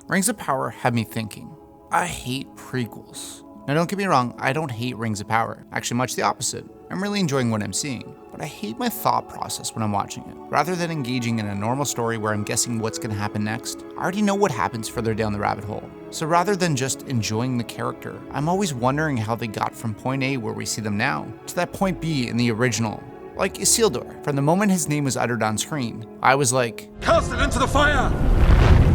Rings of Power had me thinking. I hate prequels. Now don't get me wrong, I don't hate Rings of Power. Actually, much the opposite. I'm really enjoying what I'm seeing. But I hate my thought process when I'm watching it. Rather than engaging in a normal story where I'm guessing what's going to happen next, I already know what happens further down the rabbit hole. So rather than just enjoying the character, I'm always wondering how they got from point A, where we see them now, to that point B in the original. Like Isildur. From the moment his name was uttered on screen, I was like, cast it into the fire!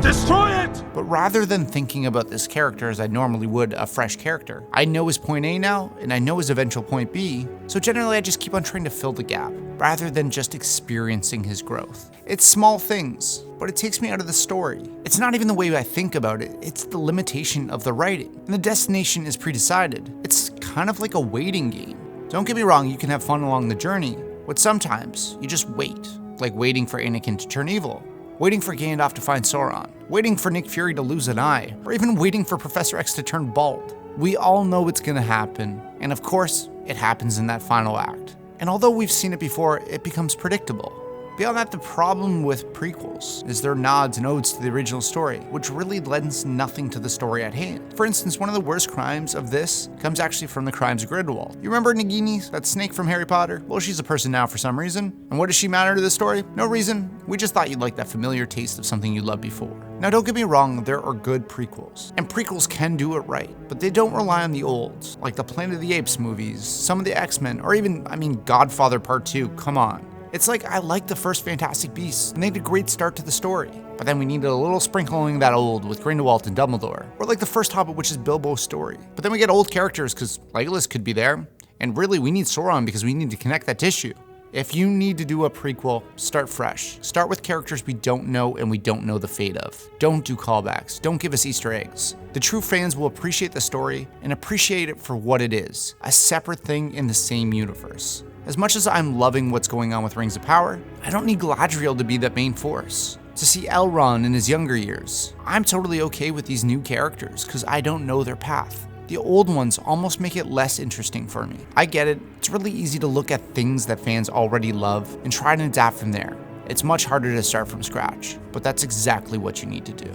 Destroy it! But rather than thinking about this character as I normally would a fresh character, I know his point A now, and I know his eventual point B, so generally I just keep on trying to fill the gap, rather than just experiencing his growth. It's small things, but it takes me out of the story. It's not even the way I think about it, it's the limitation of the writing. And the destination is pre-decided. It's kind of like a waiting game. Don't get me wrong, you can have fun along the journey, but sometimes you just wait, like waiting for Anakin to turn evil. Waiting for Gandalf to find Sauron, waiting for Nick Fury to lose an eye, or even waiting for Professor X to turn bald. We all know it's gonna happen, and of course, it happens in that final act. And although we've seen it before, it becomes predictable. Beyond that, the problem with prequels is their nods and odes to the original story, which really lends nothing to the story at hand. For instance, one of the worst crimes of this comes actually from the crimes of Grindelwald. You remember Nagini, that snake from Harry Potter? Well, she's a person now for some reason. And what does she matter to the story? No reason. We just thought you'd like that familiar taste of something you loved before. Now, don't get me wrong, there are good prequels. And prequels can do it right, but they don't rely on the olds, like the Planet of the Apes movies, some of the X-Men, or even, Godfather Part 2, come on. It's like I like the first Fantastic Beasts, and they had a great start to the story. But then we needed a little sprinkling of that old with Grindelwald and Dumbledore. Or like the first Hobbit, which is Bilbo's story. But then we get old characters because Legolas could be there. And really, we need Sauron because we need to connect that tissue. If you need to do a prequel, start fresh. Start with characters we don't know and we don't know the fate of. Don't do callbacks. Don't give us Easter eggs. The true fans will appreciate the story and appreciate it for what it is, a separate thing in the same universe. As much as I'm loving what's going on with Rings of Power, I don't need Galadriel to be that main force. To see Elrond in his younger years, I'm totally okay with these new characters because I don't know their path. The old ones almost make it less interesting for me. I get it, it's really easy to look at things that fans already love and try to adapt from there. It's much harder to start from scratch, but that's exactly what you need to do.